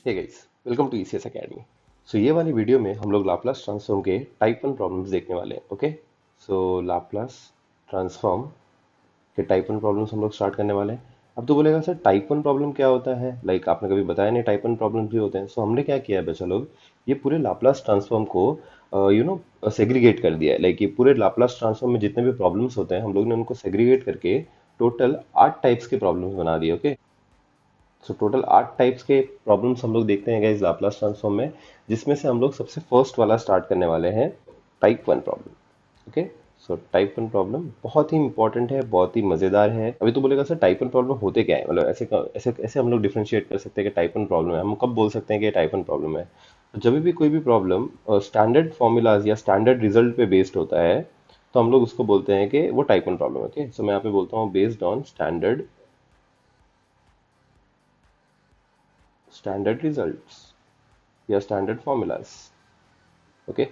Hey guys, welcome to ECS academy. So ये वाली video में हम लोग लाप्लास ट्रांसफॉर्म के टाइप 1 प्रॉब्लम्स देखने वाले हैं। ओके, सो लाप्लास ट्रांसफॉर्म के टाइप 1 प्रॉब्लम्स हम लोग स्टार्ट करने वाले हैं। अब तो बोलेगा सर टाइप 1 प्रॉब्लम क्या होता है, लाइक आपने कभी बताया नहीं टाइप 1 प्रॉब्लम्स भी होते हैं। सो हमने क्या किया है बच्चा लोग, ये पूरे लाप्लास ट्रांसफॉर्म को सेग्रीगेट कर दिया है। लाइक ये पूरे लाप्लास ट्रांसफॉर्म में जितने भी प्रॉब्लम्स होते हैं हम लोग ने उनको सेग्रीगेट करके टोटल 8 टाइप्स के प्रॉब्लम्स बना दिए। ओके, सो टोटल 8 टाइप्स के प्रॉब्लम्स हम लोग देखते हैं गाइस लाप्लास ट्रांसफॉर्म में, जिसमें से हम लोग सबसे फर्स्ट वाला स्टार्ट करने वाले हैं, type 1 problem. Okay, so type 1 problem बहुत ही इंपॉर्टेंट है, बहुत ही मजेदार है। अभी तो बोलेगा सर टाइप 1 प्रॉब्लम होते क्या है, मतलब ऐसे ऐसे ऐसे हम लोग डिफरेंशिएट कर सकते हैं कि टाइप 1 प्रॉब्लम है। हम कब बोल सकते हैं कि टाइप 1 प्रॉब्लम है? तो जब भी कोई भी प्रॉब्लम स्टैंडर्ड फॉर्मूलाज या स्टैंडर्ड रिजल्ट पे बेस्ड होता है, तो हम लोग उसको बोलते हैं कि वो टाइप 1 प्रॉब्लम है। ओके, सो मैं यहाँ पे बोलता हूँ बेस्ड ऑन स्टैंडर्ड रिजल्ट्स या स्टैंडर्ड फॉर्मूलाज। ओके,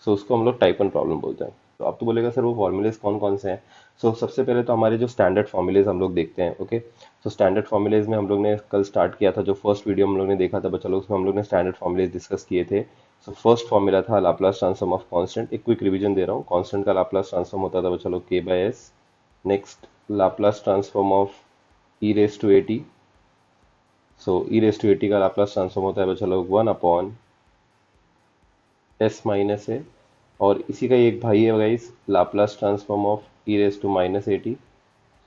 सो उसको हम लोग टाइप 1 प्रॉब्लम बोलते हैं। तो आप तो बोलेगा सर वो फॉर्मूलेज कौन कौन से हैं? सो सबसे पहले तो हमारे जो स्टैंडर्ड फॉर्मूलेज हम लोग देखते हैं। ओके, सो स्टैंडर्ड फॉर्मूलेज में हम लोग ने कल स्टार्ट किया था, जो फर्स्ट वीडियो हम लोग ने देखा था बच्चा लोग, उसमें हम लोग ने स्टैंडर्ड फॉर्मूलेज डिस्कस किए थे। सो फर्स्ट फॉर्मूला था लाप्लास ट्रांसफॉर्म ऑफ कांस्टेंट। एक क्विक रिवीजन दे रहा हूँ, कांस्टेंट का लाप्लास ट्रांसफॉर्म होता था बच्चा लोग k/s। Next, Laplace transform of e raise to a t. So e raise to a t का लाप्लास ट्रांसफॉर्म होता है बच्चा लोग 1/s - a। और इसी का ही एक भाई है guys, Laplace transform of e raise to minus a t.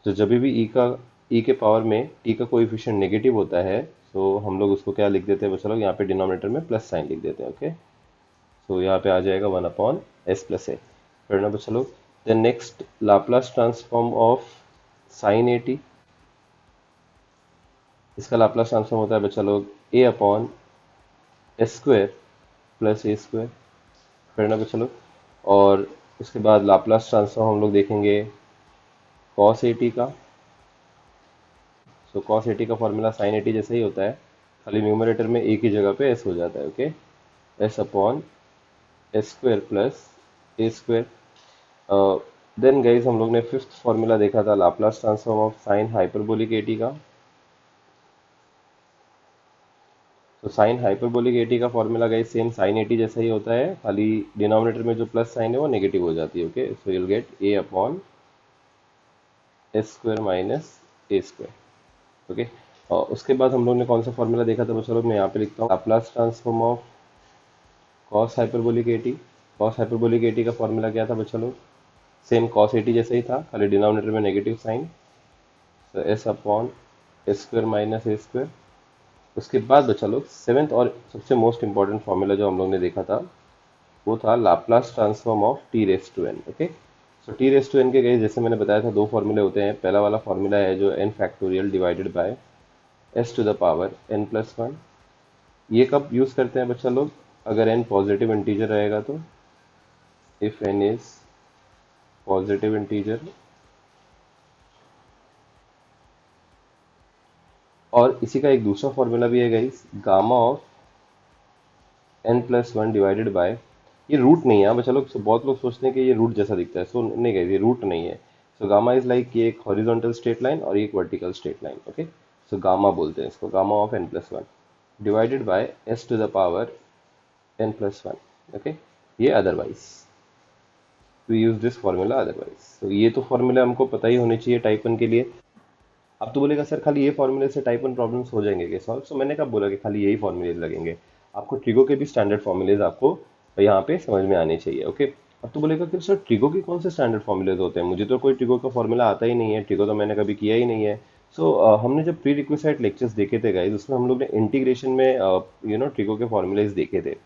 तो जब भी ई के पावर में टी का कोएफिशिएंट नेगेटिव होता है, तो हम लोग उसको क्या लिख देते हैं बच्चा लोग, यहाँ पे डिनोमिनेटर में प्लस साइन लिख देते हैं। ओके, तो यहाँ पे आ जाएगा 1/s+a। फिर ना बच्चा लोग, then next Laplace transform of sine a t. इसका लाप्लास ट्रांसफॉर्म होता है बच्चा लोग a/s² + a²। फिर ना बच्चा लोग, और उसके बाद लाप्लास ट्रांसफॉर्म हम लोग देखेंगे cos ए टी का। सो cos ए टी का फॉर्मूला sin ए टी जैसा ही होता है, खाली न्यूमरेटर में ए की जगह पे s हो जाता है। Okay, s/s² + a²। Then guys हम लोग ने फिफ्थ फॉर्मूला देखा था Laplace transform of sine hyperbolic a t का। तो साइन हाइपरबोलिक ए टी का formula guys same sine a t जैसा ही होता है, खाली डिनोमिनेटर में जो प्लस साइन है वो नेगेटिव हो जाती है। Okay, so you'll get a/s² - a²। Okay, और उसके बाद हम लोग ने कौन सा फॉर्मूला देखा था चलो मैं यहाँ पे लिखता हूँ, Laplace transform of cos hyperbolic a T. Cos hyperbolic a t का फॉर्मूला क्या था बच्चा लोग, सेम कॉस ए टी जैसा ही था, खाली डिनोमिनेटर में नेगेटिव साइन। तो s/s² - a²। उसके बाद बच्चा लोग सेवेंथ और सबसे मोस्ट इंपॉर्टेंट फॉर्मूला जो हम लोग ने देखा था, वो था Laplace transform of t⁻n। Okay, so t⁻n के गए जैसे मैंने बताया था, दो फॉर्मूले होते हैं। पहला वाला फॉर्मूला है जो n factorial divided by s⁻n+1। ये कब यूज करते हैं बच्चा लोग, अगर n पॉजिटिव इंटीजर रहेगा तो, if n is positive integer. और इसी का एक दूसरा फॉर्मूला भी है guys, gamma of n+1 divided bye, ये रूट नहीं है। अब चलो, बहुत लोग सोचते हैं कि ये रूट जैसा दिखता है, सो नहीं गाइस, ये रूट नहीं है। सो गामा इज लाइक, ये एक हॉरिजॉन्टल स्ट्रेट लाइन और ये एक vertical straight line. Okay, so gamma बोलते हैं इसको, gamma of n+1 divided by s⁻n+1। Okay, ये otherwise to use this formula otherwise. तो ये तो फॉर्मूला हमको पता ही होने चाहिए टाइप 1 के लिए। अब तो बोलेगा सर खाली ये फॉर्मूले से टाइप 1 प्रॉब्लम्स हो जाएंगे क्या सॉल्व? सो मैंने कब बोला कि खाली यही फॉर्मूले लगेंगे? आपको ट्रिगो के भी स्टैंडर्ड फॉर्मूलेज आपको यहाँ पे समझ में आने चाहिए। ओके, अब तो बोलेगा कि सर ट्रिगो के कौन से स्टैंडर्ड फॉर्मूलेज होते हैं, मुझे तो कोई ट्रिगो का फॉर्मूला आता ही नहीं है, ट्रिगो तो मैंने कभी किया ही नहीं है। सो हमने जब प्री रिक्विसाइट लेक्चर्स देखे थे गाइज, उसमें हम लोग ने इंटीग्रेशन में ट्रिगो के फॉर्मूलेज देखे थे।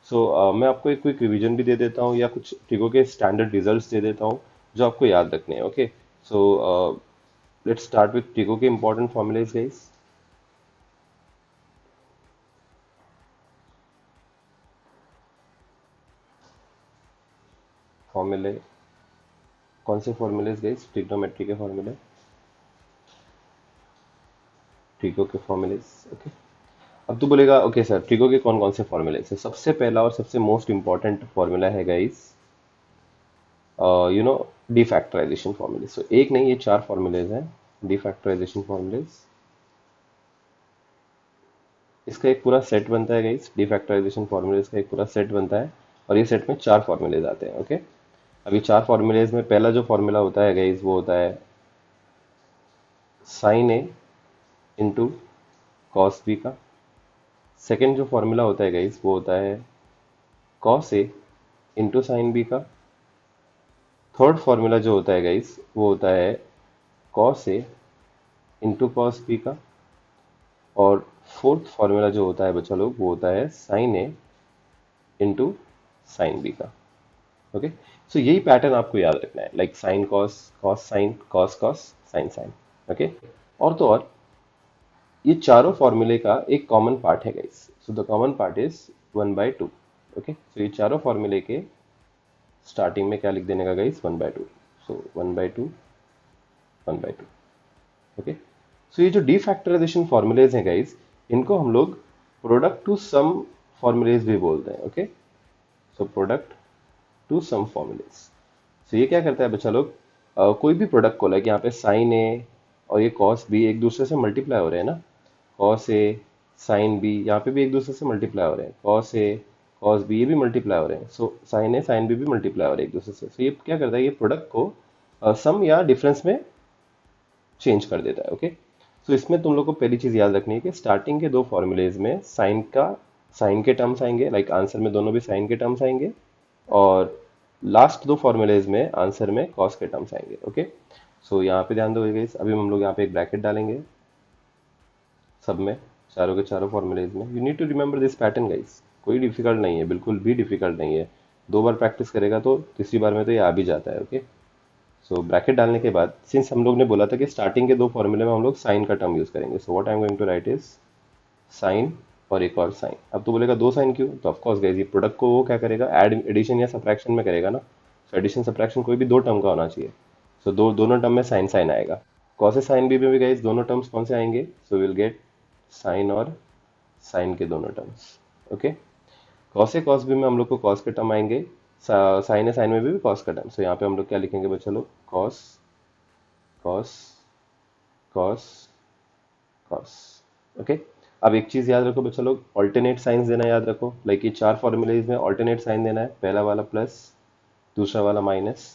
सो मैं आपको एक क्विक रिवीजन भी दे देता हूँ, या कुछ ट्रिगो के स्टैंडर्ड रिजल्ट्स दे देता हूँ जो आपको याद रखने हैं। Okay, so let's start with Trigo के important formulas guys। फॉर्मूले कौन से फॉर्मूलेज गाइस, ट्रिग्नोमेट्री के फॉर्मूले, ट्रिगो के फॉर्मूलेज। ओके, अब तो बोलेगा ओके सर ट्रिगो के कौन कौन से फॉर्मूलेज है। सबसे पहला और सबसे मोस्ट इंपॉर्टेंट फॉर्मूला है गाइस, यू नो डिफैक्टराइजेशन फॉर्मूले। सो एक नहीं, ये चार फॉर्मूलेज हैं डिफैक्टराइजेशन फॉर्मूलेज। इसका एक पूरा सेट बनता है गाइस, डिफैक्टराइजेशन फॉर्मूलेज का एक पूरा सेट बनता है, और ये सेट में चार फॉर्मूलेज आते हैं। ओके, अभी चार फॉर्मूलेज में पहला जो फॉर्मूला होता है गाइस वो होता है sine A into cos B का। सेकेंड जो फॉर्मूला होता है गाइस वो होता है cos A into sine B का। थर्ड फॉर्मूला जो होता है गाइस वो होता है cos A into cos B का। और फोर्थ फॉर्मूला जो होता है बच्चा लोग वो होता है sine A into sine B का। ओके, सो यही पैटर्न आपको याद रखना है, like sine cos, cos sine, cos cos, sine sine. Okay, और तो और ये चारों फॉर्मूले का एक कॉमन पार्ट है guys, so the common part is 1/2। Okay, so ये चारों फॉर्मूले के स्टार्टिंग में क्या लिख देने का गाइस, 1/2। सो 1/2, 1/2। ओके, सो ये जो डीफैक्टराइजेशन फॉर्मूलेज हैं गाइस, इनको हम लोग प्रोडक्ट टू सम फॉर्मूलेज भी बोलते हैं। Okay, so product to sum formulas. So ये क्या करता है बच्चा लोग, कोई भी प्रोडक्ट को, लाइक यहाँ पे साइन ए और ये कॉस बी एक दूसरे से मल्टीप्लाई हो रहे हैं ना, कॉस ए साइन बी यहाँ पे भी एक दूसरे से मल्टीप्लाई हो रहे हैं, कॉस ए कॉस बी ये भी मल्टीप्लाई हो रहे हैं, सो साइन ए साइन बी भी मल्टीप्लाई हो रहे हैं एक दूसरे से। सो ये क्या करता है, ये प्रोडक्ट को सम या डिफरेंस में चेंज कर देता है। ओके, सो इसमें तुम लोग को पहली चीज याद रखनी है कि स्टार्टिंग के दो फॉर्मूलेज में साइन के टर्म्स आएंगे, लाइक आंसर में दोनों भी साइन के टर्म्स आएंगे, और लास्ट दो फॉर्मूलेज में आंसर में कॉस के टर्म्स आएंगे। ओके, सो यहाँ पे ध्यान दो गाइस, अभी हम लोग यहाँ पे एक ब्रैकेट डालेंगे सब में, चारों के चारों फॉर्मूलेज में। You need to remember this pattern guys, कोई डिफिकल्ट नहीं है, बिल्कुल भी डिफिकल्ट नहीं है। दो बार प्रैक्टिस करेगा तो तीसरी बार में तो ये आ भी जाता है। ओके, सो ब्रैकेट डालने के बाद, सिंस हम लोग ने बोला था कि स्टार्टिंग के दो फॉर्मूले में हम लोग साइन का टर्म यूज करेंगे, so what I am going to write is sine और एक और साइन। अब तो बोलेगा दो साइन क्यों, तो ऑफकोर्स गाइस ये प्रोडक्ट को वो क्या करेगा, एड एडिशन या सब्ट्रैक्शन में करेगा ना। सो एडिशन सब्ट्रैक्शन कोई भी दो टर्म का होना चाहिए, सो दोनों टर्म में साइन साइन आएगा। कॉस ए साइन बी में भी गाइस दोनों टर्म्स कौन से आएंगे, सो विल गेट साइन और साइन के दोनों terms. Okay, cos A cos B में हम लोग को कॉस के टर्म आएंगे, साइन ए साइन में भी कॉस का टर्म। सो यहाँ पे हम लोग क्या लिखेंगे बच्चा लोग, cos cos cos cos. Okay, अब एक चीज याद रखो बच्चा लोग, ऑल्टरनेट साइंस देना याद रखो, लाइक ये चार फॉर्मूलेज में ऑल्टरनेट साइन देना है, पहला वाला प्लस, दूसरा वाला माइनस,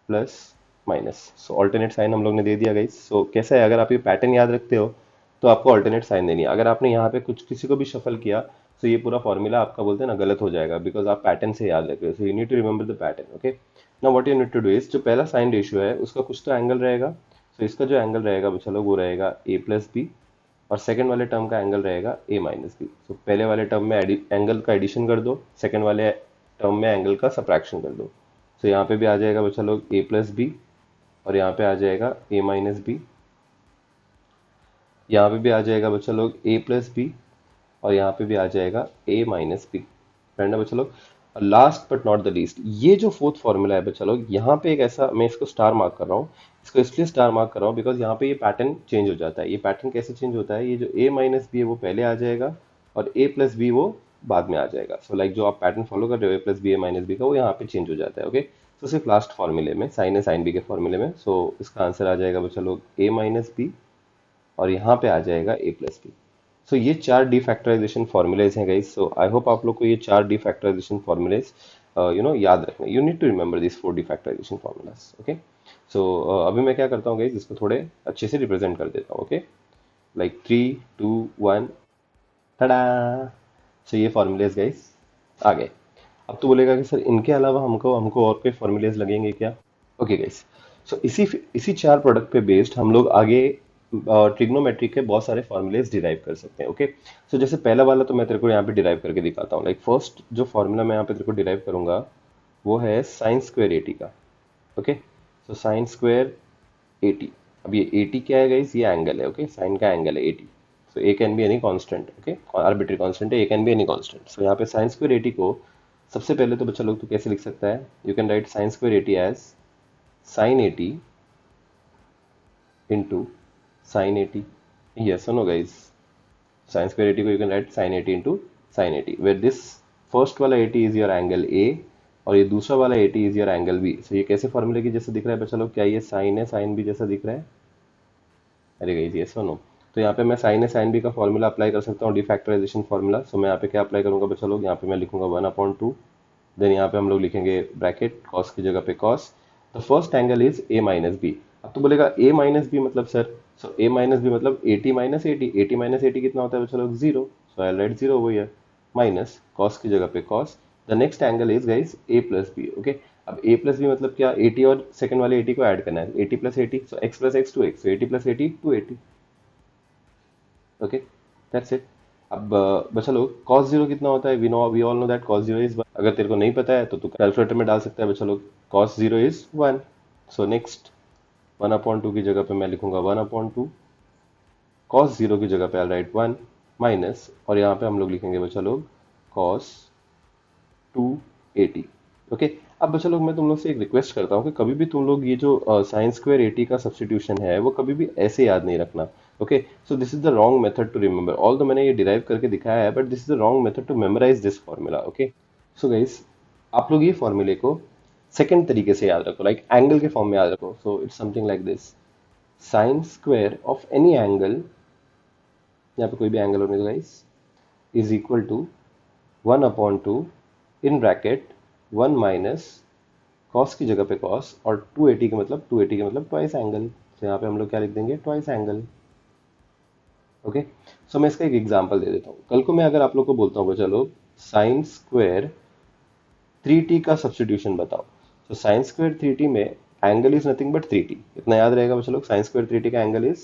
प्लस माइनस। सो ऑल्टरनेट साइन हम लोग ने दे दिया गाइस। सो कैसा है, अगर आप ये पैटर्न याद रखते हो तो आपको ऑल्टरनेट साइन देनी है। अगर आपने यहाँ पे कुछ किसी को भी शफल किया तो ये पूरा फॉर्मूला आपका बोलते हैं ना गलत हो जाएगा, बिकॉज आप पैटर्न से याद रख रहे हो। So you need to remember the pattern. Okay, now what you need to do is, जो पहला साइन रेशियो है उसका कुछ तो एंगल रहेगा। सो इसका जो एंगल रहेगा बच्चा लोग वो रहेगा ए प्लस बी, और सेकंड वाले टर्म का एंगल रहेगा ए माइनस बी। सो पहले वाले टर्म में एंगल का एडिशन कर दो, सेकंड वाले टर्म में एंगल का सब्ट्रैक्शन कर दो। सो यहाँ पे भी आ जाएगा बच्चा लोग ए प्लस बी, और यहाँ पे आ जाएगा ए माइनस बी। यहाँ पे भी आ जाएगा बच्चा लोग ए प्लस बी, और यहाँ पे भी आ जाएगा ए माइनस बी। फ्रेंड है बच्चा लोग, last but not the least, ये जो फोर्थ फॉर्मूला है बच्चा लोग, यहाँ पे एक ऐसा, मैं इसको स्टार मार्क कर रहा हूँ, इसको इसलिए स्टार मार्क कर रहा हूँ बिकॉज यहाँ पे ये पैटर्न चेंज हो जाता है। ये पैटर्न कैसे चेंज होता है, ये जो ए माइनस बी है वो पहले आ जाएगा, और ए प्लस बी वो बाद में आ जाएगा। सो लाइक जो आप पैटर्न फॉलो कर रहे हो ए प्लस बी ए माइनस बी का, वो यहाँ पे चेंज हो जाता है। ओके, तो सिर्फ लास्ट फॉर्मूले में साइन ए साइन बी के फॉर्मूले में, सो इसका आंसर आ जाएगा बच्चा लोग ए माइनस बी, और यहाँ पे आ जाएगा ए प्लस बी। सो ये चार डीफैक्टराइजेशन फॉर्मूलेज हैं गाइस। सो आई होप आप लोग को ये चार डीफैक्टराइजेशन फॉर्मूलेज याद रखने, you need to remember this four defactorization formulas. Okay, so अभी मैं क्या करता हूँ गाइस, इसको थोड़े अच्छे से रिप्रेजेंट कर देता हूँ। Okay, like 3 2 1, टडा। सो ये फॉर्मूलेज गाइस आ गए। अब तो बोलेगा कि सर इनके अलावा हमको हमको और कोई फॉर्मूलेज लगेंगे क्या। ओके गाइस, सो इसी इसी चार प्रोडक्ट पे बेस्ड हम लोग आगे ट्रिग्नोमेट्री के बहुत सारे फॉर्मूलेज डिराइव कर सकते हैं। ओके, सो जैसे पहला वाला तो मैं तेरे को यहाँ पे डिराइव करके दिखाता हूँ। लाइक फर्स्ट जो फॉर्मूला मैं यहाँ पे तेरे को डिराइव करूंगा वो है साइन स्क्वायर एटी का। ओके, सो साइन स्क्वायर एटी, अब ये एटी क्या है गाइस, ये एंगल है। ओके, साइन का एंगल है eighty. So A can be any constant. Okay, arbitrary constant है, ए कैन बी एनी कांस्टेंट। सो यहाँ पे साइन स्क्वायर एटी को सबसे पहले तो बच्चा लोग तो कैसे लिख सकता है, you can write sine square eighty as sine eighty into sine eighty. Yes और no guys, sine square eighty को you can write sine eighty into sine eighty, where this first वाला eighty is your angle A, और ये दूसरा वाला eighty is your angle B. So ये कैसे फॉर्मूले की जैसे दिख रहा है बच्चा लोग, क्या ये साइन है साइन बी जैसा दिख रहा है, अरे गाइज यस और नो। तो यहाँ पे मैं साइन ए साइन बी का फॉर्मूला अप्लाई कर सकता हूँ, डिफैक्टराइजेशन फार्मूला। सो मैं यहाँ पे क्या अप्लाई करूंगा बच्चा लोग, यहाँ पे मैं लिखूंगा 1/2, देन यहाँ पे हम लोग लिखेंगे ब्रैकेट, कॉस की जगह पे cos, the first angle is A minus B. अब तो बोलेगा ए माइनस बी मतलब sir, so A minus B मतलब 80 माइनस 80, 80 माइनस 80 कितना होता है बच्चा लोग, zero. So I write zero over here, minus cos की जगह पे cos, the next angle is guys A plus B. Okay, अब ए प्लस बी मतलब क्या, 80 और सेकंड वाले 80 को ऐड करना है, 80 plus 80, so X plus X two X, 80 plus 80 280। Okay, that's it. अब बच्चा लोग cos जीरो कितना होता है, we all know that cos zero is 1। अगर तेरे को नहीं पता है तो तू कैलकुलेटर में डाल सकता है बच्चा लोग, cos zero is 1। So next 1/2 की जगह पे मैं लिखूंगा 1/2, cos जीरो की जगह पे आई राइट 1, माइनस, और यहाँ पे हम लोग लिखेंगे बच्चा लोग cos 280। ओके, अब बच्चा लोग मैं तुम लोग से एक रिक्वेस्ट करता हूँ कि कभी भी तुम लोग ये जो साइन स्क्वायर 80 का सब्सटीट्यूशन है वो कभी भी ऐसे याद नहीं रखना। Okay, so this is the wrong method to remember, although मैंने ये डिराइव करके दिखाया है, but this is the wrong method to memorise this formula. Okay, so guys आप लोग ये फॉर्मूले को सेकंड तरीके से याद रखो, लाइक एंगल के फॉर्म में याद रखो। So it's something like this, sine square of any angle, यहाँ पे कोई भी एंगल होने दो guys, is equal to 1/2 in bracket 1 minus cos की जगह पे कॉस, और 280 का मतलब 280 का मतलब ट्वाइस एंगल। तो यहाँ पे हम लोग क्या लिख देंगे, ट्वाइस एंगल। ओके, सो मैं इसका एक एग्जांपल दे देता हूँ। कल को मैं अगर आप लोग को बोलता हूँ चलो साइन स्क्वायर 3t का सब्सटीट्यूशन बताओ, तो साइन स्क्वायर 3t में angle is nothing but 3t, इतना याद रहेगा बच्चा लोग। साइन स्क्वायर 3t का एंगल इज,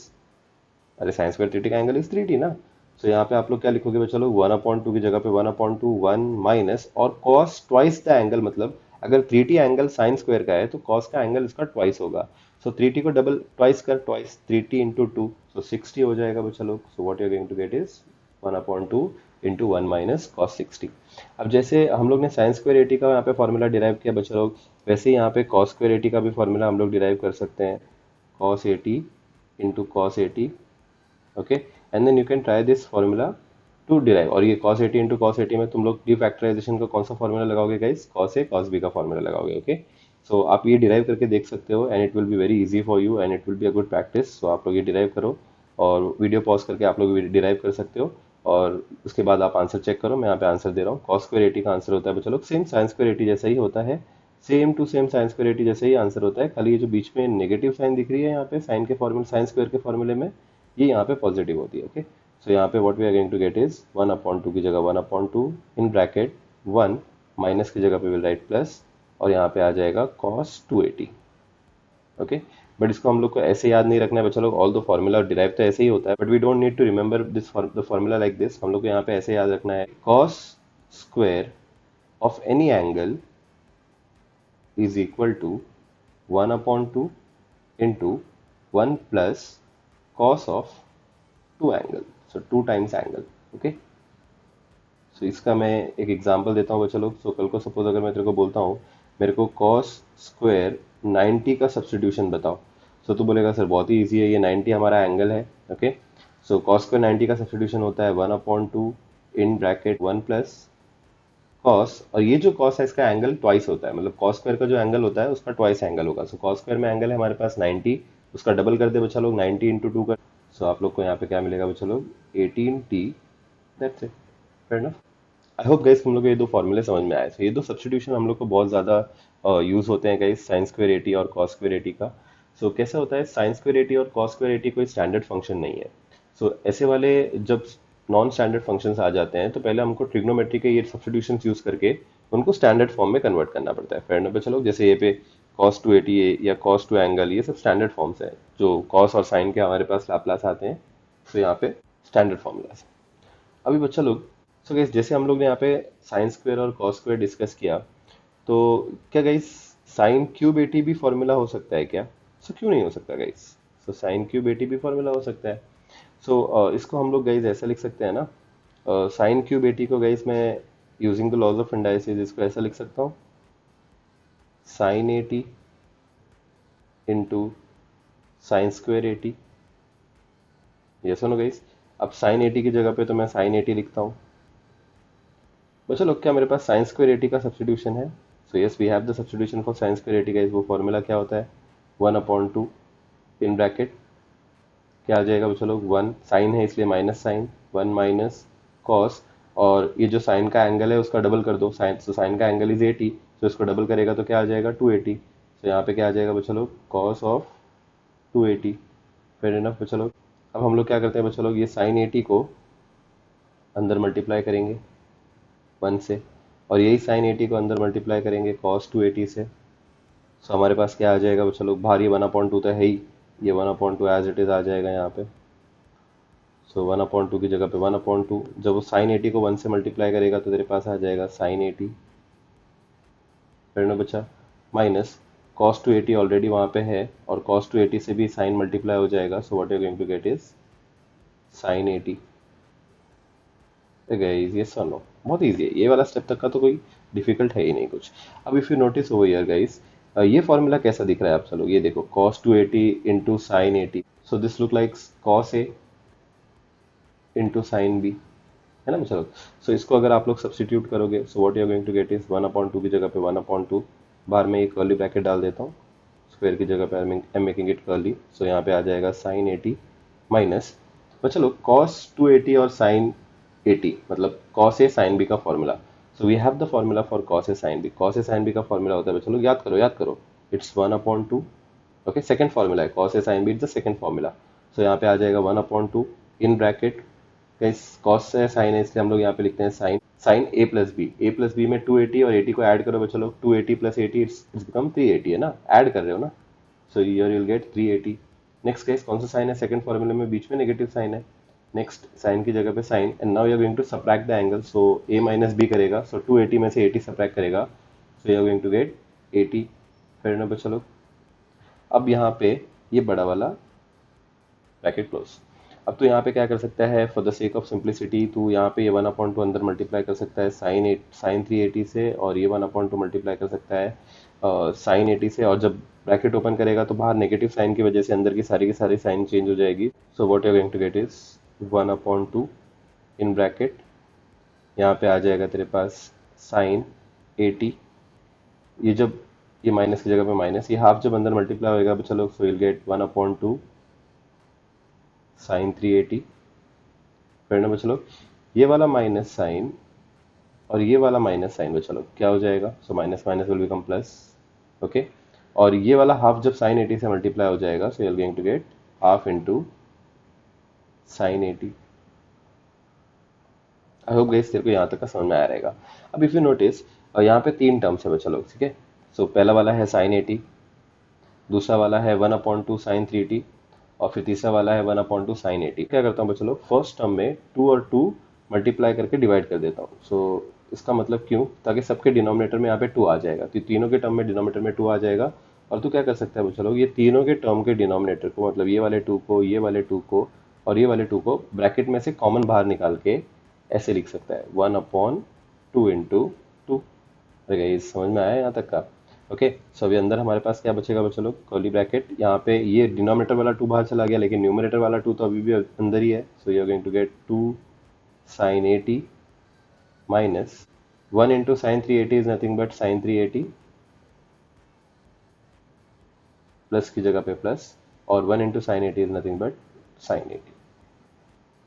अरे साइन स्क्वायर 3t का एंगल इज 3t ना। तो यहाँ पे आप लोग क्या लिखोगे बच्चा लोग, 1/2 की जगह पे 1/2 1 माइनस, और cos ट्वाइस द एंगल, मतलब अगर 3t एंगल साइन स्क्वायर का है तो cos का एंगल इसका ट्वाइस होगा। सो 3t को डबल ट्वाइस कर, twice 3t into two, so 60 हो जाएगा बच्चा लोग। So what you are going to get is 1/2 into 1 minus cos 60। अब जैसे हम लोग ने साइन स्क्वायर 80 का यहाँ पे फॉर्मूला डिराइव किया बच्चा लोग, वैसे ही यहाँ पे cos स्क्वायर 80 का भी फॉर्मूला हम लोग डिराइव कर सकते हैं, cos 80 into cos 80। Okay, and then you can try this formula to derive, और ये cos 80 इंटू cos 80 में तुम लोग डिफैक्टराइजेशन का कौन सा फॉर्मूला लगाओगे guys, cos a cos b का फॉर्मूला लगाओगे। ओके, सो आप ये डिराइव करके देख सकते हो, and it will be very easy for you and it will be a good practice. So आप लोग ये डिराइव करो, और वीडियो पॉज करके आप लोग डिराइव कर सकते हो, और उसके बाद आप आंसर चेक करो। मैं यहाँ पे आंसर दे रहा हूँ, cos स्क्वायर 80 का आंसर होता है बच्चा लोग सेम साइन स्क्वायर 80 जैसा ही होता है, same to same sine square 80 जैसा ही आंसर होता है। खाली ये जो बीच में नेगेटिव साइन दिख रही है यहाँ पे साइन के फॉर्मूले, साइन स्क्वायर के फॉर्मूले में, ये यहाँ पे पॉजिटिव होती है। ओके, सो यहाँ पे what we are going to get is 1/2 की जगह 1/2 इन ब्रैकेट 1, माइनस की जगह पे विल राइट प्लस, और यहाँ पे आ जाएगा cos 280। ओके, बट इसको हम लोग को ऐसे याद नहीं रखना है बच्चा लोग, ऑल द फॉर्मूला डिराइव तो ऐसे ही होता है, but we don't need to remember this the formula like this. हम लोग को यहाँ पे ऐसे याद रखना है, cos square of any angle is equal to 1/2 into 1 plus cos of 2 angle, so 2 times angle। Okay, सो इसका मैं एक एग्जांपल देता हूँ बच्चा लोग। सो कल को सपोज अगर मैं तेरे को बोलता हूँ मेरे को cos स्क्वायर 90 का सब्सटीट्यूशन बताओ, सो तू बोलेगा सर बहुत ही इजी है, ये 90 हमारा एंगल है। ओके, सो cos स्क्वायर 90 का सब्सटीट्यूशन होता है 1/2 इन ब्रैकेट 1 प्लस कॉस, और ये जो कॉस है इसका एंगल ट्वाइस होता है, मतलब कॉस स्क्वायर का जो एंगल होता है उसका ट्वाइस एंगल होगा। सो कॉस स्क्वायर में एंगल है हमारे पास 90, उसका डबल कर दे बच्चा लोग, 90 इंटू 2 कर। सो आप लोग को यहाँ पे क्या मिलेगा बच्चा लोग, 18t। That's it, fair enough. I hope guys तुम लोग को ये दो फॉर्मूले समझ में आए थे। ये दो सब्स्टिट्यूशन हम लोग को बहुत ज़्यादा यूज़ होते हैं गाइस, साइन स्क्वायर 80 और कॉस स्क्वायर 80 का। सो कैसा होता है, साइन स्क्वायर 80 और कॉस स्क्वायर 80 कोई स्टैंडर्ड फंक्शन नहीं है। सो ऐसे वाले जब नॉन स्टैंडर्ड फंक्शंस आ जाते हैं तो पहले हमको ट्रिग्नोमेट्री के ये सब्स्टिट्यूशंस यूज़ करके उनको स्टैंडर्ड फॉर्म में कन्वर्ट करना पड़ता है। फेयर इनफ चलो, जैसे ये पे cos 280 या cos 2 एंगल, ये सब स्टैंडर्ड फॉर्म्स है, जो cos और साइन के हमारे पास लाप्लास आते हैं। तो यहाँ पे स्टैंडर्ड फॉर्मूलाज अभी बच्चा लोग। सो गाइस जैसे हम लोग ने यहाँ पे साइन स्क्वायर और कॉस स्क्वायर डिस्कस किया, तो क्या गाइस साइन क्यूब 80 भी फॉर्मूला हो सकता है क्या? सो क्यों नहीं हो सकता गाइस, सो साइन क्यूब 80 भी फॉर्मूला हो सकता है। सो इसको हम लोग गाइस ऐसा लिख सकते हैं ना, साइन क्यूब 80 को गाइस मैं using the laws of indices इसको ऐसा लिख सकता हूँ, साइन 80 इंटू साइन स्क्वायर 80। ये सुनो गाइस, अब साइन 80 की जगह पे तो मैं साइन 80 लिखता हूँ। बच्चा लोग क्या मेरे पास साइन स्क्वायर 80 का सब्स्टिट्यूशन है? So yes we have the substitution for sine square 80 guys. वो फॉर्मूला क्या होता है, 1/2 इन ब्रैकेट क्या आ जाएगा बच्चों लोग, वन साइन है इसलिए minus sine, one minus cos, और ये जो साइन का एंगल है उसका डबल कर दो, साइन, तो साइन का एंगल इज 80, तो इसको डबल करेगा तो क्या आ जाएगा 280, तो यहाँ पे क्या आ जाएगा बच्चों लोग, कॉस ऑफ 280। फेयर इनफ बच्चों लोग। अब हम लोग क्या करते हैं बच्चों लोग, ये साइन 80 को अंदर मल्टीप्लाई करेंगे 1 से, और यही साइन 80 को अंदर मल्टीप्लाई करेंगे कॉस 280 से। सो हमारे पास क्या आ जाएगा बच्चों लोग, बाहर ये 1/2 तो है ही, ये 1/2 एज इट इज आ जाएगा यहाँ पे। सो 1/2 की जगह पे 1/2, जब वो साइन 80 को 1 से मल्टीप्लाई करेगा तो तेरे पास आ जाएगा साइन 80, फिर ना बच्चा, माइनस कॉस 280 ऑलरेडी वहाँ पे है, और कॉस 280 से भी साइन मल्टीप्लाई हो जाएगा, so what you going to get is sine 80। Guys ये नो, बहुत इजी है, ये वाला स्टेप तक का तो कोई डिफिकल्ट है ही नहीं कुछ। अब if you notice over here guys, ये फॉर्मूला कैसा दिख रहा है आप चलो, ये देखो cos 280 into sine 80, so this look like cos a into sine b, है ना चलो। सो इसको अगर आप लोग सब्सटीट्यूट करोगे, so what you are going to get is 1/2 की जगह पे 1/2, बाहर में एक कर्ली ब्रैकेट डाल देता हूँ, स्क्वायर की जगह पे I am making it curly, so यहाँ पे आ जाएगा साइन 80 माइनस, तो चलो cos 280 और साइन 80 मतलब cos a sin b का formula. So we have the formula for cos a sin b, cos a sin b का फॉर्मूला होता है, चलो याद करो, इट्स 1/2, ओके, सेकंड फॉर्मूला है cos a sin b, it's the second formula. So यहाँ पे आ जाएगा 1/2 इन ब्रैकेट, cos से sin है इसलिए हम लोग यहाँ पे लिखते हैं sine a plus B, a plus B में 280 और 80 को ऐड करो बच्चों लोग, 280 प्लस 80 इट्स बिकम 380, है ना, ऐड कर रहे हो ना, so you're will get 380। Next case कौन सा साइन है, सेकंड फॉर्मूले में बीच में नेगेटिव साइन है, नेक्स्ट साइन की जगह पे sine, and now you are going to subtract the angle, so a minus B करेगा, सो 280 में से 80 सबट्रैक्ट करेगा, so you are going to get 80। फिर ना बच्चों लोग, अब यहाँ पे ये बड़ा वाला ब्रैकेट क्लोज। अब तो यहाँ पे क्या कर सकता है, for the sake of simplicity तो यहाँ पे ये 1/2 अंदर मल्टीप्लाई कर सकता है साइन 380 से, और ये 1/2 मल्टीप्लाई कर सकता है साइन 80 से, और जब ब्रैकेट ओपन करेगा तो बाहर नेगेटिव साइन की वजह से अंदर की सारी साइन चेंज हो जाएगी, so what you are going to get is 1/2 in bracket, यहाँ पे आ जाएगा तेरे पास साइन 80, ये जब ये माइनस की जगह पे माइनस, ये हाफ जब अंदर मल्टीप्लाई होएगा तो चलो, सो विल गेट 1/2 साइन 380। फिर ना बच्चों लोग, ये वाला माइनस साइन और ये वाला माइनस साइन बच्चों लोग क्या हो जाएगा, so minus minus will become plus, okay, और ये वाला हाफ जब साइन 80 से मल्टीप्लाई हो जाएगा, so you are going to get half into sine 80। I hope guys तेरे को यहाँ तक का समझ में आया रहेगा। अब इफ यू नोटिस, यहाँ पे तीन टर्म्स है बच्चा लोग, ठीक है, सो पहला वाला है साइन 80, दूसरा वाला है 1/2 साइन 3t, और फिर तीसरा वाला है 1/2 साइन 80। क्या करता हूँ बच्चा लोग, फर्स्ट टर्म में 2 और 2 मल्टीप्लाई करके डिवाइड कर देता हूँ, सो इसका मतलब क्यों, ताकि सबके डिनोमिनेटर में यहाँ पे 2 आ जाएगा, तो तीनों के टर्म में डिनोमिनेटर में 2 आ जाएगा, और तू क्या कर सकता है बच्चा लोग, ये तीनों के टर्म के डिनोमिनेटर को, मतलब ये वाले 2 को, ये वाले 2 को और ये वाले 2 को ब्रैकेट में से कॉमन बाहर निकाल के ऐसे लिख सकता है 1/2 इंटू 2। ये समझ में आया यहाँ तक का, ओके। सो अभी अंदर हमारे पास क्या बचेगा बच्चों लोग, कर्ली ब्रैकेट, यहाँ पे ये डिनोमिनेटर वाला 2 बाहर चला गया, लेकिन न्यूमरेटर वाला 2 तो अभी भी अंदर ही है, so you are going to get 2 sine 80 minus 1 into sine 380 is nothing but sine 380, plus की जगह पे प्लस, और 1 into sine 80 is nothing but sine 80।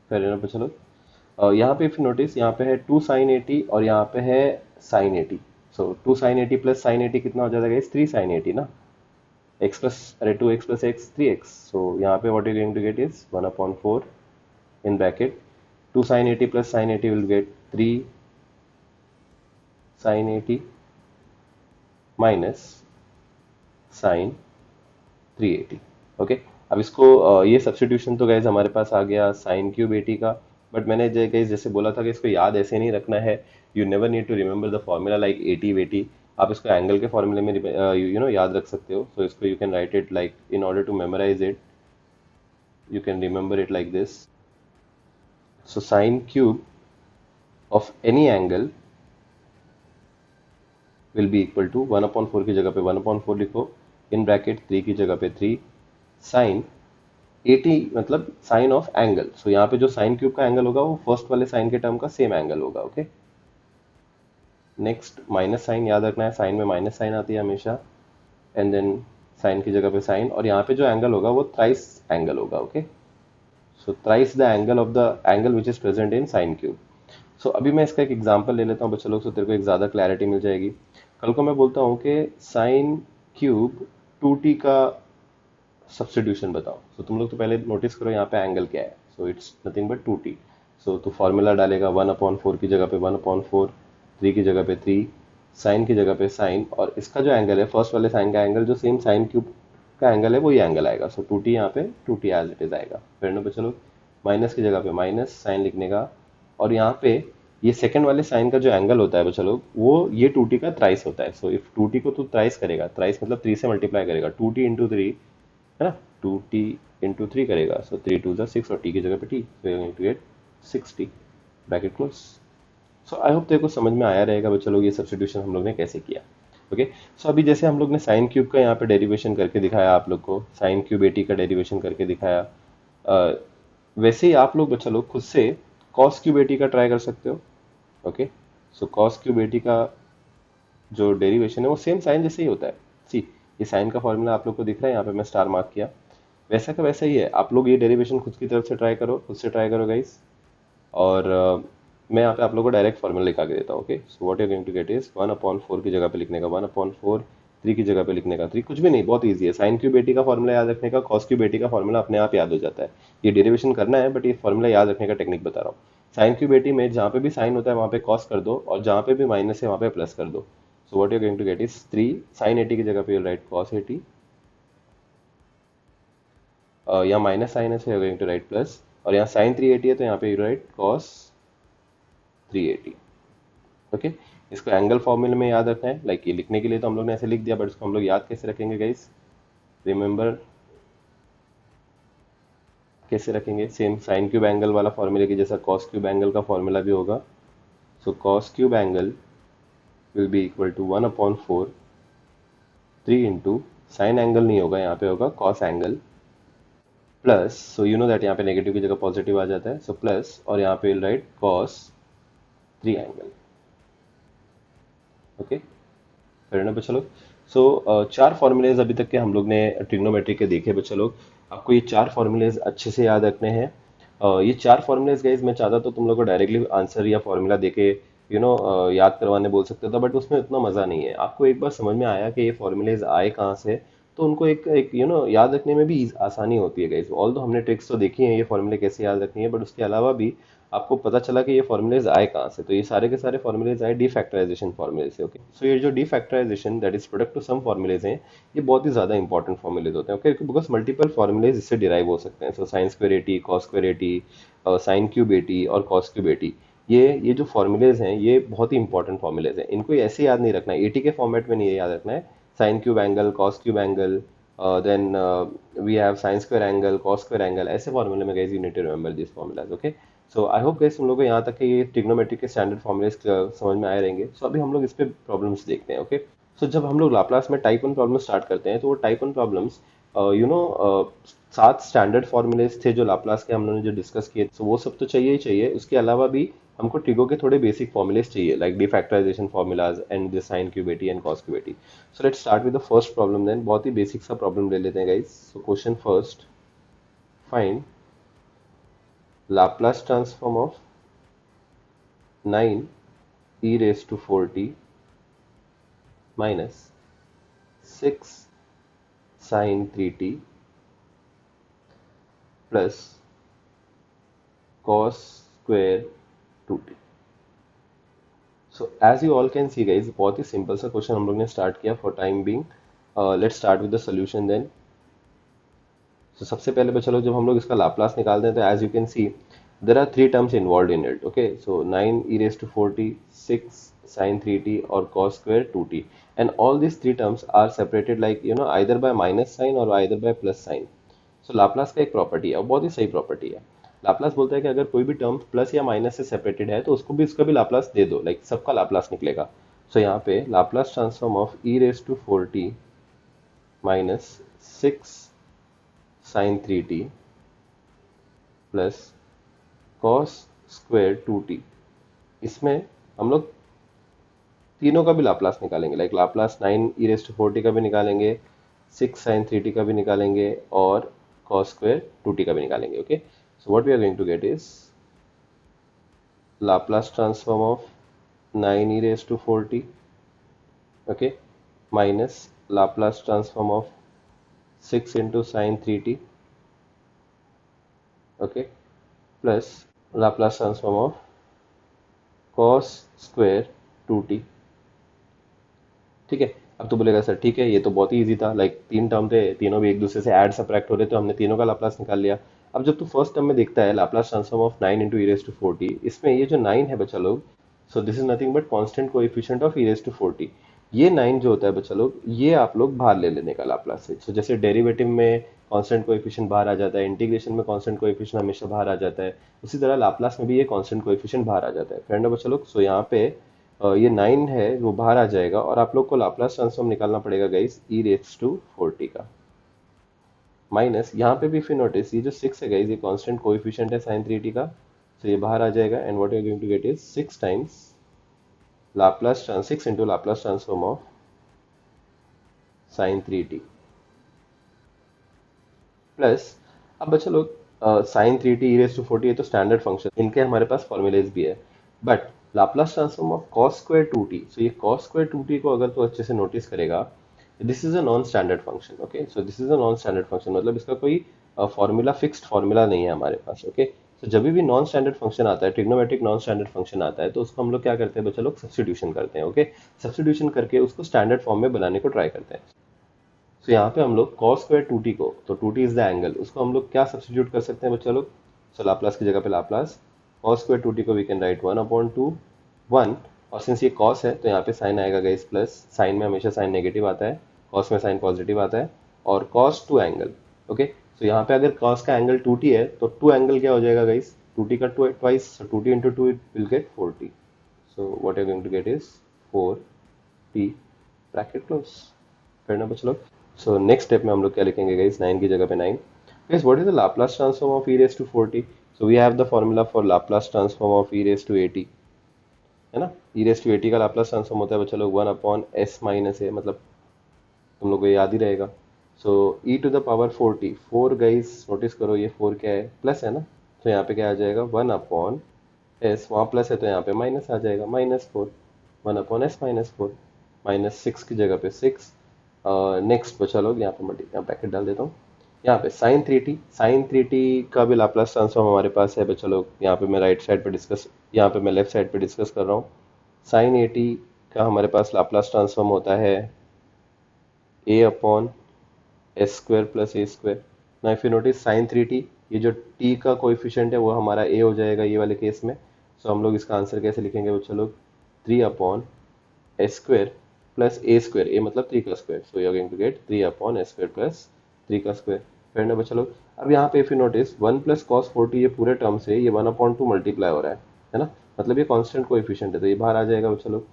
फिर ना बच्चों लोग, यहाँ पे इफ नोटिस, यहाँ पे है 2 साइन 80 और यहाँ पे है साइन 80, सो 2 साइन 80 प्लस साइन 80 कितना हो जाएगा, 3 साइन 80 ना, x प्लस, अरे 2x plus x 3x, so यहाँ पे what you going to get is 1/4 in bracket 2 sine 80 plus sine 80 will get 3 sine 80 minus sine 380, okay. अब इसको ये सब्स्टिट्यूशन तो गाइज हमारे पास आ गया साइन क्यूब 80 का, बट मैंने गाइज जैसे बोला था कि इसको याद ऐसे नहीं रखना है, you never need to remember the formula like 80 वेटी, आप इसको एंगल के फॉर्मूले में यू नो याद रख सकते हो, सो इसको you can write it like, in order to memorise it you can remember it like this, so sine cube of any angle will be equal to 1/4 की जगह पे 1/4 लिखो, इन ब्रैकेट 3 की जगह पे 3 साइन 80 मतलब साइन ऑफ एंगल, सो यहाँ पे जो साइन क्यूब का एंगल होगा वो फर्स्ट वाले साइन के टर्म का सेम एंगल होगा, ओके। नेक्स्ट माइनस साइन याद रखना है, साइन में माइनस साइन आती है हमेशा, एंड देन साइन की जगह पे साइन, और यहाँ पे जो एंगल होगा वो थ्राइस एंगल होगा, okay. So thrice the angle which is present in sine cube. So अभी मैं इसका एक एग्जांपल ले लेता हूँ बच्चों लोग, सो तेरे को एक ज़्यादा क्लैरिटी मिल जाएगी। कल को मैं बोलता हूँ कि साइन क्यूब 2t का सब्स्टिट्यूशन बताओ। तो तुम लोग तो पहले नोटिस करो यहाँ पे एंगल क्या है। So it's nothing but 2t। सो तो फॉर्मूला डालेगा 1/4 की जगह पे 1/4, 3 की जगह पे 3, साइन की जगह पे साइन, और इसका जो एंगल है फर्स्ट वाले साइन का एंगल जो सेम साइन क्यूब का एंगल है वही एंगल आएगा। सो 2t यहाँ पे 2t एज इट इज आएगा। फिर ना चलो माइनस की जगह पे माइनस साइन लिखने का, और यहाँ पे ये सेकंड वाले साइन का जो एंगल होता है बच्चा लोग वो ये 2t का थ्राइस होता है। सो इफ 2t को तू थ्राइस करेगा, थ्राइस मतलब 3 से मल्टीप्लाई करेगा, 2t इंटू 3 है ना, 2t इंटू 3 करेगा। सो 3 2 6 और t की जगह पे t, so you're going to get 6t bracket close. So I hope तेरे को समझ में आया रहेगा बच्चा लोग ये सब्स्टिट्यूशन हम लोग ने कैसे किया। ओके सो अभी जैसे हम लोग ने साइन क्यूब का यहाँ पे डेरिवेशन करके दिखाया, आप लोग को साइन क्यूब 80 का डेरिवेशन करके दिखाया, वैसे ही आप लोग बच्चा लोग खुद से कॉस क्यूब 80 का ट्राई कर सकते हो। ओके सो कॉस क्यूब 80 का जो डेरिवेशन है वो सेम साइन जैसे ही होता है। सी ये साइन का फॉर्मूला आप लोग को दिख रहा है, यहाँ पे मैं स्टार मार्क किया, वैसा का वैसा ही है। आप लोग ये डेरिवेशन खुद की तरफ से ट्राई करो, खुद से ट्राई करो गाइस। और मैं यहाँ पे आप लोगों को डायरेक्ट फॉर्मूला लिखा के देता हूँ। Okay so what you going to get is 1/4 की जगह पे लिखने का 1/4, 3 की जगह पे लिखने का 3, कुछ भी नहीं, बहुत ईजी है। साइन क्यूब 80 का फॉर्मूला याद रखने का, कॉस क्यूब 80 का फॉर्मूला अपने आप याद हो जाता है। ये डेरिवेशन करना है बट ये फॉर्मूला याद रखने का टेक्निक बता रहा हूँ। साइन क्यूब 80 में जहाँ पे भी साइन होता है वहाँ पे कॉस कर दो, और जहाँ पे भी माइनस है वहाँ पे प्लस कर दो। So what you going to get is 3 sine 80 की जगह पे यू राइट कॉस 80, यहाँ माइनस साइन है so you're going to write plus, और यहाँ साइन 380 है तो यहाँ पे यू राइट कॉस 380। ओके इसको एंगल फॉर्मूले में याद रखना है। लाइक ये लिखने के लिए तो हम लोग ने ऐसे लिख दिया, बट इसको हम लोग याद कैसे रखेंगे गाइस, रिमेंबर कैसे रखेंगे, सेम साइन क्यूब एंगल वाला फॉर्मूले की जैसा कॉस क्यूब एंगल का फॉर्मूला भी होगा। So cos cube angle will be equal to 1/4 3 इंटू साइन एंगल नहीं होगा, यहाँ पे होगा cos angle, plus so you know that यहाँ पे नेगेटिव की जगह पॉजिटिव आ जाता है, सो प्लस, और यहाँ पे राइट कॉस 3 एंगल। ओके फिर ना बच्चा लोग, सो 4 फॉर्मूलेज अभी तक के हम लोग ने ट्रिग्नोमेट्री के देखे बच्चा लोग। आपको ये 4 फॉर्मूलेज अच्छे से याद रखने हैं। ये 4 फॉर्मूलेज गाइज मैं चाहता तो तुम लोग को डायरेक्टली आंसर या फॉर्मूला देके याद करवाने बोल सकते था, बट उसमें उतना मजा नहीं है। आपको एक बार समझ में आया कि ये फॉर्मूलेज आए कहाँ से, तो उनको एक एक याद रखने में भी आसानी होती है गाइज। ऑल तो हमने ट्रिक्स तो देखी हैं ये फॉर्मूले कैसे याद रखनी है, बट उसके अलावा भी आपको पता चला कि ये फॉर्मूलेज आए कहाँ से। तो ये सारे के सारे फॉर्मूलेज आए डीफैक्टराइजेशन फॉर्मूले से। ओके सो ये जो defactorization that is product to sum formulas हैं, ये बहुत ही ज्यादा इंपॉर्टेंट फॉर्मूलेज होते हैं। ओके बिकॉज मल्टीपल फॉर्मूलेज इससे डिराइव हो सकते हैं। So sine square 80, cos square 80, sine cube 80 और कॉस क्यूब 80, ये जो फॉर्मूलेज हैं ये बहुत ही इंपॉर्टेंट फॉर्मूलेज हैं। इनको ऐसे याद नहीं रखना है, 80 के फॉर्मेट में नहीं ये याद रखना है। Sine cube angle, cos cube angle, then we have sine square angle, cos square angle, ऐसे फॉर्मूले में guys you need to remember this formulas. Okay so I hope guys तुम लोगों को यहाँ तक के ये ट्रिग्नोमेट्री के स्टैंडर्ड फॉर्मूलेज समझ में आए रहेंगे। सो अभी हम लोग इस पे प्रॉब्लम्स देखते हैं। ओके सो जब हम लोग लाप्लास में टाइप 1 प्रॉब्लम स्टार्ट करते हैं तो वो टाइप 1 प्रॉब्लम्स 7 स्टैंडर्ड फॉर्मूलेज थे जो लाप्लास के हम लोगों ने जो डिस्कस किए, सो वो सब तो चाहिए ही चाहिए। उसके अलावा भी हमको ट्रिगो के थोड़े बेसिक फॉर्मूलेज चाहिए, like defactorization formulas and the sine cube t and cos cube t. So let's start with the first problem then. बहुत ही बेसिक सा प्रॉब्लम ले लेते हैं guys. So question first, find Laplace transform of 9 e raised to 4t minus 6 sin 3t plus cos square 2t। So as you all can see guys, बहुत ही simple सा question हम लोग ने स्टार्ट किया for time being. Let's start with the solution then. So सबसे पहले बच्चा लोग जब हम लोग इसका लाप्लास निकालते हैं तो as you can see there are 3 terms involve in it. Okay so 9 e raised to 4t, 6 sin 3t और cos square 2t, and all these 3 terms are separated like either by minus sign or either by plus sign। So Laplace का एक property है और बहुत ही सही property है। Laplace बोलता है कि अगर कोई भी टर्म प्लस या माइनस से सेपरेटेड है तो उसको भी इसका भी लाप्लास दे दो, लाइक सबका लाप्लास निकलेगा। सो यहाँ पे Laplace transform of e raised to 4t minus 6 sin 3t plus cos square 2t, इसमें हम लोग तीनों का भी लाप्लास निकालेंगे। Like Laplace 9 e raised to 4t का भी निकालेंगे, 6 sin 3t का भी निकालेंगे और cos square 2t का भी निकालेंगे। Okay So what we are going to get is Laplace transform of 9 e raised to 4t, okay, minus Laplace transform of 6 into sine 3t, okay, plus Laplace transform of cos square 2t। ठीक है। अब तो बोलेगा sir ठीक है, ये तो बहुत ही इजी था, लाइक तीन टर्म थे, तीनों भी एक दूसरे से ऐड सब्ट्रैक्ट हो रहे, तो हमने तीनों का लाप्लास निकाल लिया। अब जब तू फर्स्ट टर्म में देखता है Laplace transform of 9 into E raise to 4t, इसमें ये जो 9 है बच्चा लोग, so this is nothing but constant coefficient of E raise to 4t। ये 9 जो होता है बच्चा लोग, ये आप लोग बाहर ले लेने का लाप्लास से। सो जैसे डेरिवेटिव में कांस्टेंट कोएफिशिएंट बाहर आ जाता है, इंटीग्रेशन में कांस्टेंट कोएफिशिएंट हमेशा बाहर आ जाता है, उसी तरह लाप्लास में भी ये कांस्टेंट कोएफिशिएंट बाहर आ जाता है। फ्रेंड बच्चा लोग, सो यहाँ पे ये 9 है वो बाहर आ जाएगा, और आप लोग को लाप्लास ट्रांसफॉर्म निकालना पड़ेगा guys E raise to 4t का। माइनस यहाँ पे भी फिर नोटिस, ये जो 6 है गाइस, ये कांस्टेंट कोएफिशिएंट है sin 3t का, तो ये बाहर आ जाएगा, and what you are going to get is 6 times Laplace trans 6 into Laplace transform of sin 3t plus, अब बच्चा लोग sign 3t E raise to 4t, ये तो स्टैंडर्ड फंक्शन, इनके हमारे पास फॉर्मूलेज भी है, but Laplace transform of cos square 2t, सो ये cos स्क्वायर 2t को अगर तो अच्छे से नोटिस करेगा, this is a non standard function, okay, so this is a non standard function, मतलब इसका कोई फॉर्मूला फिक्स्ड फॉर्मूला नहीं है हमारे पास, ओके। तो जब भी नॉन स्टैंडर्ड फंक्शन आता है, ट्रिग्नोमेट्रिक नॉन स्टैंडर्ड फंक्शन आता है, तो उसको हम लोग क्या करते हैं बच्चा लोग, सब्स्टिट्यूशन करते हैं, ओके। सब्स्टिट्यूशन करके उसको स्टैंडर्ड फॉर्म में बनाने को ट्राई करते हैं। तो यहाँ पे हम लोग cos स्क्वायर 2t को, तो 2t इज द एंगल, उसको हम लोग क्या सब्स्टिट्यूट कर सकते हैं बच्चा लोग, सो लाप्लास की जगह पे लाप्लास, cos स्क्वायर 2t को वी कैन राइट 1/2 1, और सिंस ये cos है तो यहाँ पे साइन आएगा गाइस प्लस, साइन में हमेशा साइन नेगेटिव आता है, cos में साइन पॉजिटिव आता है, और cos 2 एंगल, ओके। तो यहाँ पे अगर cos का एंगल 2t है तो 2 एंगल क्या हो जाएगा गाइस, 2t का twice, so 2t into 2 will get 4t, so what you going to get is 4t, bracket close. करना बच्चा लोग। सो नेक्स्ट स्टेप में हम लोग क्या लिखेंगे गाइस, 9 की जगह पे 9। Guys what is the Laplace transform of e raise to 4t, so we have the formula for Laplace transform of e raise to 80, है ना। e रेज टू 80 का लाप्लास ट्रांसफॉर्म होता है बच्चा लोग 1 अपॉन s माइनस a, मतलब तुम लोग को ये याद ही रहेगा। So e to the power 4t, 4 guys notice करो, ये 4 क्या है, प्लस है ना, तो यहाँ पे क्या आ जाएगा 1 अपॉन s, वहाँ प्लस है तो यहाँ पे माइनस आ जाएगा, -4, 1 अपॉन s -4, -6 की जगह पे 6। नेक्स्ट बचा लोग, यहाँ पे मल्टी यहाँ ब्रैकेट डाल देता हूँ, यहाँ पे साइन 3t का भी लाप्लास ट्रांसफॉर्म हमारे पास है बच्चा लोग। यहाँ पे मैं राइट साइड पे डिस्कस, यहाँ पे मैं लेफ्ट साइड पे डिस्कस कर रहा हूँ। साइन 80 का हमारे पास लाप्लास ट्रांसफॉर्म होता है a upon S square plus A square. ना if you notice sine 3t, ये जो t का कोएफिशिएंट है वो हमारा a हो जाएगा ये वाले केस में। सो हम लोग इसका आंसर कैसे लिखेंगे बच्चा लोग, 3 upon S square plus A square, A मतलब 3 का square, so you are going to get 3 upon S square plus 3 का स्क्वायर। फिर ना बच्चा लोग, अब यहाँ पे if you notice 1 plus cos 40, ये पूरे टर्म से ये 1/2 मल्टीप्लाई हो रहा है ना, मतलब ये कांस्टेंट कोएफिशिएंट है, तो ये बाहर आ जाएगा बच्चा लोग।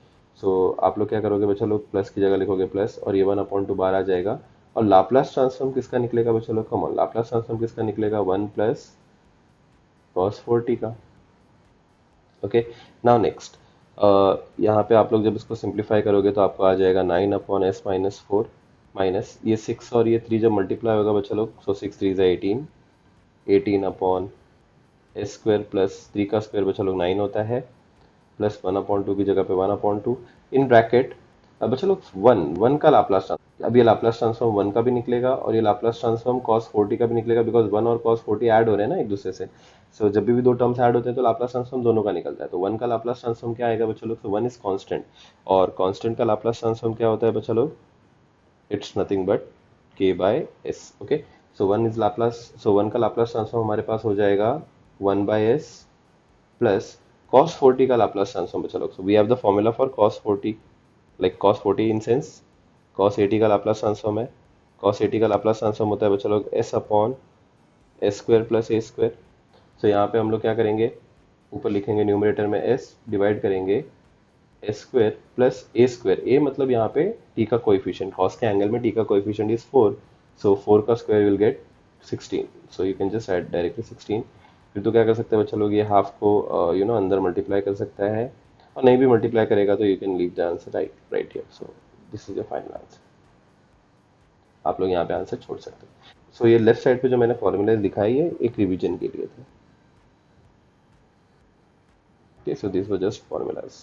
सो आप लोग क्या करोगे बच्चा लोग, प्लस की जगह लिखोगे प्लस, और ये 1/2 बाहर आ जाएगा, और लाप्लास ट्रांसफॉर्म किसका निकलेगा बच्चा लोग, कम ऑन, लाप्लास ट्रांसफॉर्म किसका निकलेगा, 1 प्लस कॉस 40 का, ओके। नाउ नेक्स्ट, यहाँ पे आप लोग जब इसको सिंप्लीफाई करोगे तो आपको आ जाएगा 9 अपॉन एस माइनस 4, माइनस ये 6 और ये 3 जब मल्टीप्लाई होगा बच्चा लोग, सो 6 3 18, 18 अपॉन एस स्क्वायर प्लस 3 का स्क्वायर बच्चा लोग 9 होता है, प्लस 1/2 की जगह पे 1/2 इन ब्रैकेट। अब बच्चा लोग 1 का लाप्लास ट्रांसफॉर्म, अब ये लाप्लास ट्रांसफॉर्म 1 का भी निकलेगा, और ये लाप्लास ट्रांसफॉर्म cos 40 का भी निकलेगा, बिकॉज 1 और cos 40 ऐड हो रहे हैं ना एक दूसरे से। सो जब भी दो टर्म्स ऐड होते हैं तो लाप्लास ट्रांसफॉर्म दोनों का निकलता है, तो 1 का लाप्लास ट्रांसफॉर्म क्या आएगा बच्चा लोग, तो 1 इज कांस्टेंट, और कांस्टेंट का लाप्लास ट्रांसफॉर्म क्या होता है बच्चा लोग, it's nothing but k by s, okay. So 1 is Laplace, so 1 का लाप्लास ट्रांसफॉर्म हमारे पास हो जाएगा 1 बाय s प्लस cos 40 का लाप्लास ट्रांसफॉर्म बच्चा लोग। So we have the formula for cos 40, like cos 40 in sense cos 80 का Laplace transform है, cos 80 का लाप्लास ट्रांसफॉर्म होता है बच्चा लोग s upon S square plus A square. So यहाँ पे हम लोग क्या करेंगे, ऊपर लिखेंगे न्यूमरेटर में s, डिवाइड करेंगे S square plus A square, A मतलब यहाँ पे t का कोएफिशिएंट, cos के एंगल में t का कोएफिशिएंट इज 4, सो 4 का square will get 16, so you can just add directly 16। फिर तो क्या कर सकते हैं बच्चा लोग, ये हाफ को यू नो अंदर मल्टीप्लाई कर सकता है, और नहीं भी मल्टीप्लाई करेगा तो you can leave the answer right here, so this is your final answer, आप लोग यहाँ पे आंसर छोड़ सकते हैं। सो ये लेफ्ट साइड पे जो मैंने फॉर्मूला दिखाई है एक रिवीजन के लिए था। Okay, so these were just formulas.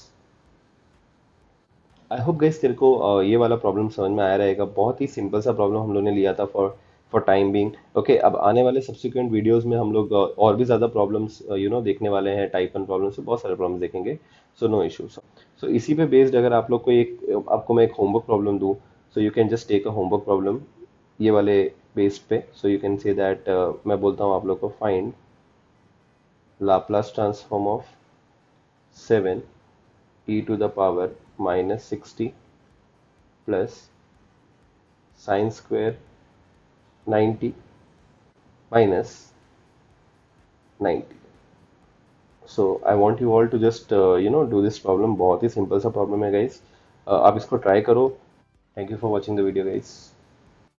I hope guys तेरे को ये वाला प्रॉब्लम समझ में आया रहेगा। बहुत ही सिंपल सा प्रॉब्लम हम लोग ने लिया था फॉर टाइम बीइंग। ओके, अब आने वाले सब्सिक्वेंट वीडियोस में हम लोग और भी ज़्यादा प्रॉब्लम्स देखने वाले हैं। टाइप 1 प्रॉब्लम्स से बहुत सारे प्रॉब्लम्स देखेंगे। So no issues. सो इसी पे बेस्ड अगर आप लोग को आपको मैं एक होमवर्क प्रॉब्लम दूँ, so you can just take a homework problem ये वाले बेस्ड पे। So you can say that, मैं बोलता हूँ आप लोग को, find Laplace transform of 7 e to the power minus 60 plus sine square 90 minus 90. So I want you all to just do this problem. बहुत ही सिंपल सा प्रॉब्लम है गाइस। आप इसको ट्राई करो। Thank you for watching the video guys.